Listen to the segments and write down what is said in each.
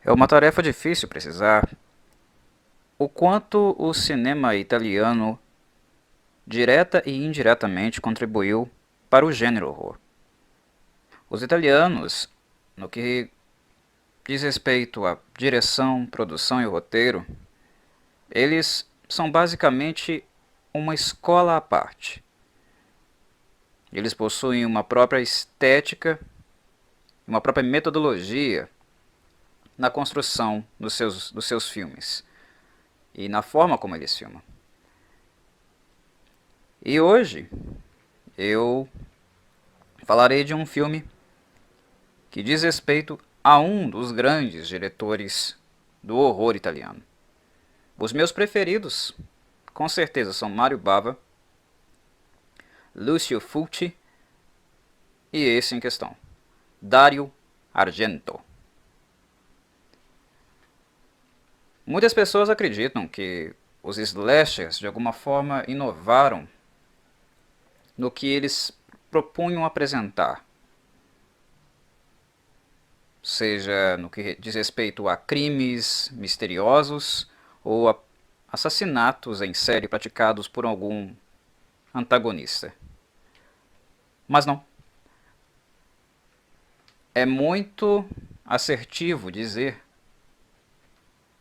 É uma tarefa difícil precisar o quanto o cinema italiano direta e indiretamente contribuiu para o gênero horror. Os italianos, no que diz respeito à direção, produção e roteiro, eles são basicamente uma escola à parte. Eles possuem uma própria estética, uma própria metodologia na construção dos seus filmes e na forma como eles filmam. E hoje eu falarei de um filme que diz respeito a um dos grandes diretores do horror italiano. Os meus preferidos, com certeza, são Mario Bava, Lucio Fulci e esse em questão, Dario Argento. Muitas pessoas acreditam que os slashers de alguma forma inovaram no que eles propunham apresentar, seja no que diz respeito a crimes misteriosos ou a assassinatos em série praticados por algum antagonista. Mas não. É muito assertivo dizer,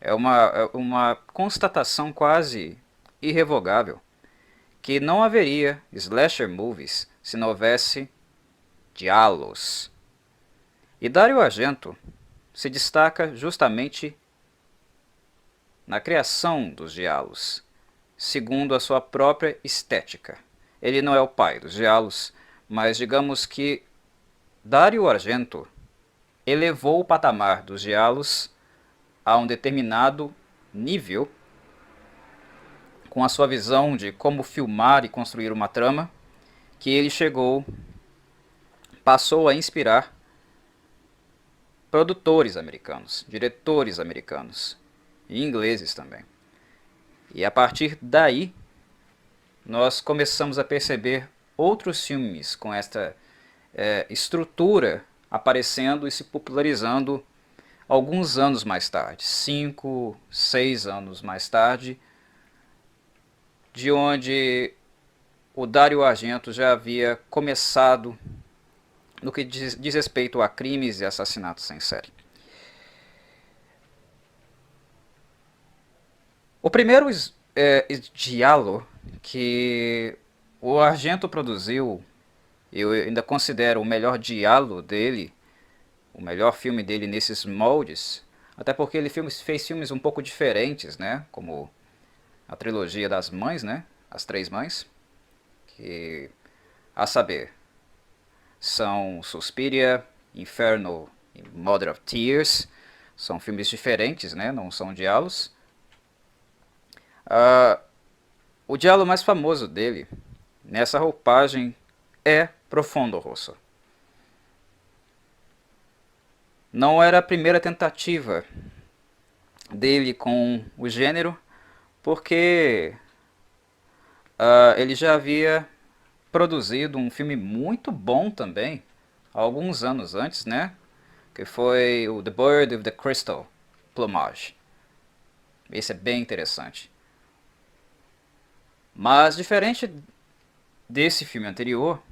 é uma constatação quase irrevogável, que não haveria slasher movies se não houvesse diálogos. E Dario Argento se destaca justamente na criação dos diálogos, segundo a sua própria estética. Ele não é o pai dos diálogos, mas digamos que Dario Argento elevou o patamar dos diálogos a um determinado nível com a sua visão de como filmar e construir uma trama, que ele passou a inspirar produtores americanos, diretores americanos e ingleses também. E a partir daí, nós começamos a perceber outros filmes com esta estrutura aparecendo e se popularizando alguns anos mais tarde, 5, 6 anos mais tarde, de onde o Dario Argento já havia começado no que diz respeito a crimes e assassinatos em série. O primeiro giallo que o Argento produziu, eu ainda considero o melhor giallo dele, o melhor filme dele nesses moldes, até porque ele fez filmes um pouco diferentes, né? Como a trilogia das mães, né? As três mães, que, a saber, são Suspiria, Inferno e Mother of Tears. São filmes diferentes, né? Não são diálogos. O diálogo mais famoso dele, nessa roupagem, é Profondo Rosso. Não era a primeira tentativa dele com o gênero, porque ele já havia produzido um filme muito bom também, alguns anos antes, né? Que foi o The Bird with the Crystal Plumage. Esse é bem interessante. Mas diferente desse filme anterior,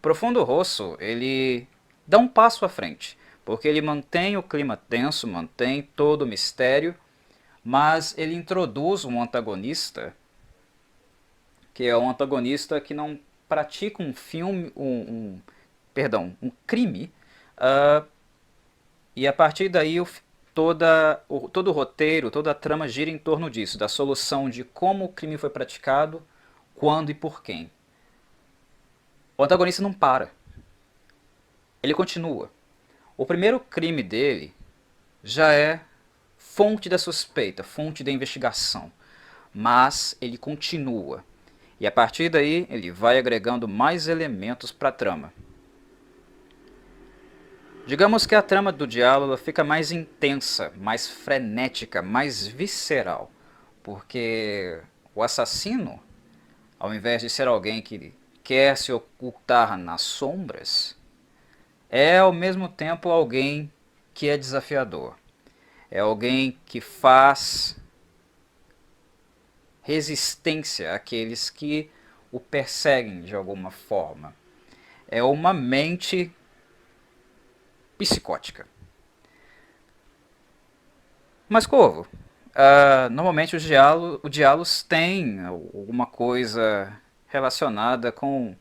Profundo Rosso, ele dá um passo à frente, porque ele mantém o clima tenso, mantém todo o mistério, mas ele introduz um antagonista, que é um antagonista que não pratica um filme, um crime, uh, e a partir daí todo o roteiro, toda a trama gira em torno disso, da solução de como o crime foi praticado, quando e por quem. O antagonista não para, ele continua. O primeiro crime dele já é fonte da suspeita, fonte da investigação, mas ele continua. E a partir daí ele vai agregando mais elementos para a trama. Digamos que a trama do diálogo fica mais intensa, mais frenética, mais visceral, porque o assassino, ao invés de ser alguém que quer se ocultar nas sombras, é ao mesmo tempo alguém que é desafiador. É alguém que faz resistência àqueles que o perseguem de alguma forma. É uma mente psicótica. Mas, Corvo, normalmente os diálogos têm alguma coisa relacionada com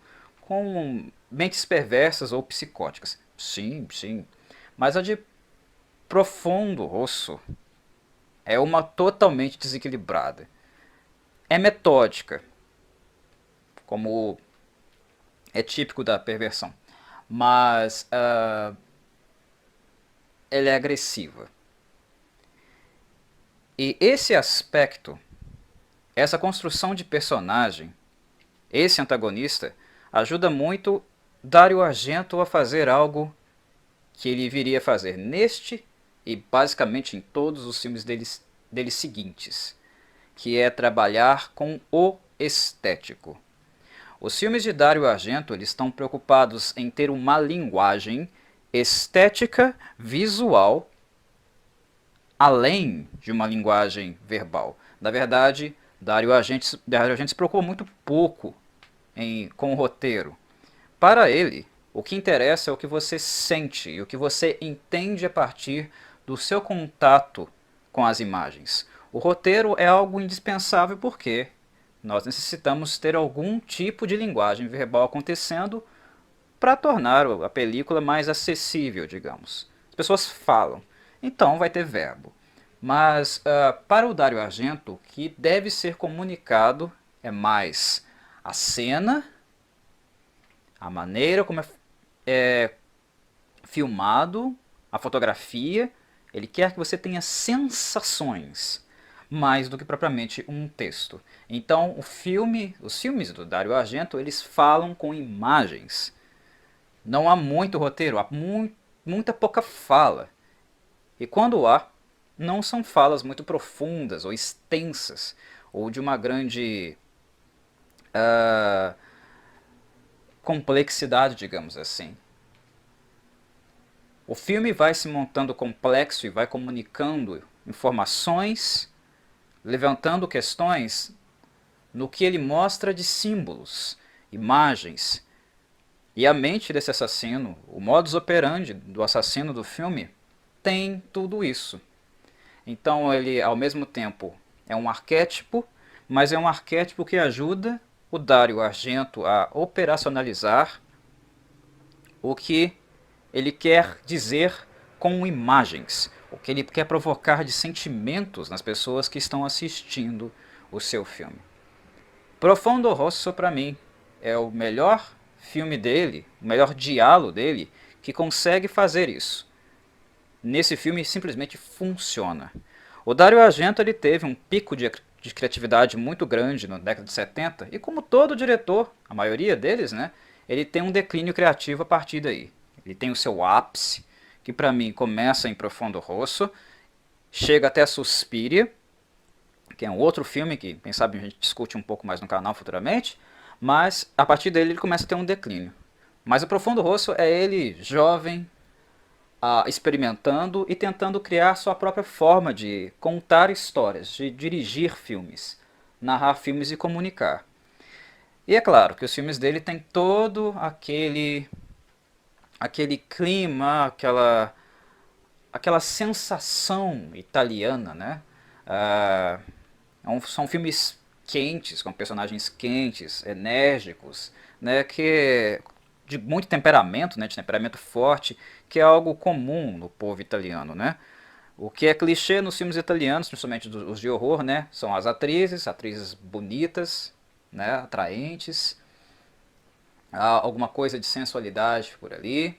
mentes perversas ou psicóticas. Sim, sim. Mas a de Profundo Rosso é uma totalmente desequilibrada. É metódica, como é típico da perversão, mas ela é agressiva. E esse aspecto, essa construção de personagem, esse antagonista, ajuda muito Dario Argento a fazer algo que ele viria a fazer neste e basicamente em todos os filmes dele seguintes, que é trabalhar com o estético. Os filmes de Dario Argento eles estão preocupados em ter uma linguagem estética visual além de uma linguagem verbal. Na verdade, Dario Argento se preocupa muito pouco com o roteiro. Para ele, o que interessa é o que você sente e o que você entende a partir do seu contato com as imagens. O roteiro é algo indispensável porque nós necessitamos ter algum tipo de linguagem verbal acontecendo para tornar a película mais acessível, digamos. As pessoas falam, então vai ter verbo. Mas para o Dario Argento, o que deve ser comunicado é mais a cena, a maneira como é filmado, a fotografia. Ele quer que você tenha sensações mais do que propriamente um texto. Então, os filmes do Dario Argento, eles falam com imagens. Não há muito roteiro, há muita pouca fala. E quando há, não são falas muito profundas ou extensas, ou de uma grande complexidade, digamos assim. O filme vai se montando complexo e vai comunicando informações, levantando questões no que ele mostra de símbolos, imagens. E a mente desse assassino, o modus operandi do assassino do filme, tem tudo isso. Então ele, ao mesmo tempo, é um arquétipo, mas é um arquétipo que ajuda o Dario Argento a operacionalizar o que ele quer dizer com imagens, o que ele quer provocar de sentimentos nas pessoas que estão assistindo o seu filme. Profondo Rosso, para mim, é o melhor filme dele, o melhor diálogo dele, que consegue fazer isso. Nesse filme simplesmente funciona. O Dario Argento ele teve um pico de criatividade muito grande na década de 70 e como todo diretor, a maioria deles, né, ele tem um declínio criativo a partir daí. Ele tem o seu ápice, que para mim começa em Profondo Rosso, chega até Suspiria, que é um outro filme que, quem sabe, a gente discute um pouco mais no canal futuramente, mas a partir dele ele começa a ter um declínio. Mas o Profundo Rosso é ele jovem, experimentando e tentando criar sua própria forma de contar histórias, de dirigir filmes, narrar filmes e comunicar. E é claro que os filmes dele têm todo aquele clima, aquela sensação italiana, né? Ah, são filmes quentes, com personagens quentes, enérgicos, né? Que de muito temperamento, né? De temperamento forte, que é algo comum no povo italiano, né? O que é clichê nos filmes italianos, principalmente os de horror, né? São as atrizes bonitas, né? Atraentes, há alguma coisa de sensualidade por ali.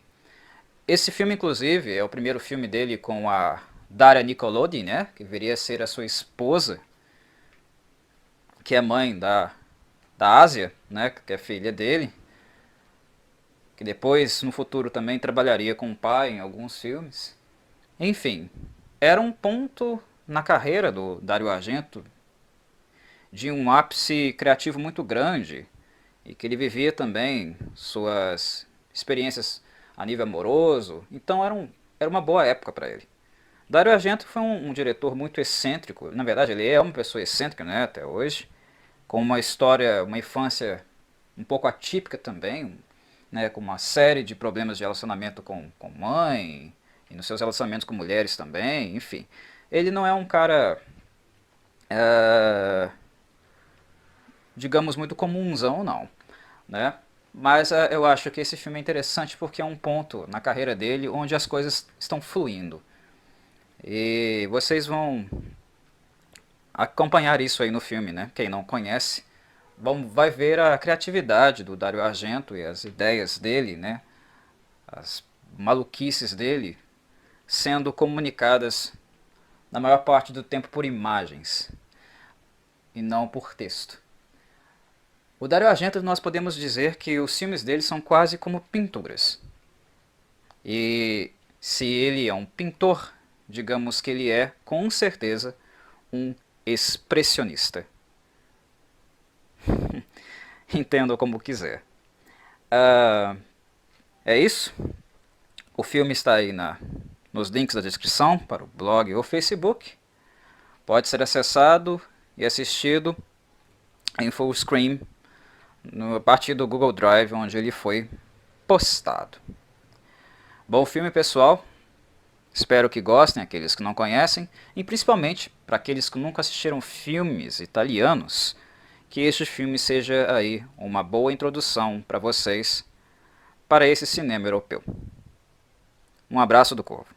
Esse filme, inclusive, é o primeiro filme dele com a Daria Nicolodi, né? Que viria a ser a sua esposa, que é mãe da Ásia, né? Que é filha dele. Que depois, no futuro, também trabalharia com o pai em alguns filmes. Enfim, era um ponto na carreira do Dario Argento de um ápice criativo muito grande e que ele vivia também suas experiências a nível amoroso. Então era uma boa época para ele. Dario Argento foi um diretor muito excêntrico. Na verdade, ele é uma pessoa excêntrica, né, até hoje, com uma história, uma infância um pouco atípica também, né, com uma série de problemas de relacionamento com mãe, e nos seus relacionamentos com mulheres também, enfim. Ele não é um cara, é, digamos, muito comunzão, não, né? Mas eu acho que esse filme é interessante porque é um ponto na carreira dele onde as coisas estão fluindo. E vocês vão acompanhar isso aí no filme, né? Quem não conhece, vai ver a criatividade do Dario Argento e as ideias dele, né? As maluquices dele sendo comunicadas na maior parte do tempo por imagens e não por texto. O Dario Argento, nós podemos dizer que os filmes dele são quase como pinturas. E se ele é um pintor, digamos que ele é, com certeza, um expressionista. Entenda como quiser. Ah, é isso. O filme está aí nos links da descrição para o blog ou Facebook. Pode ser acessado e assistido em full screen a partir do Google Drive, onde ele foi postado. Bom filme, pessoal. Espero que gostem, aqueles que não conhecem, e principalmente para aqueles que nunca assistiram filmes italianos, que este filme seja aí uma boa introdução para vocês para esse cinema europeu. Um abraço do Corvo.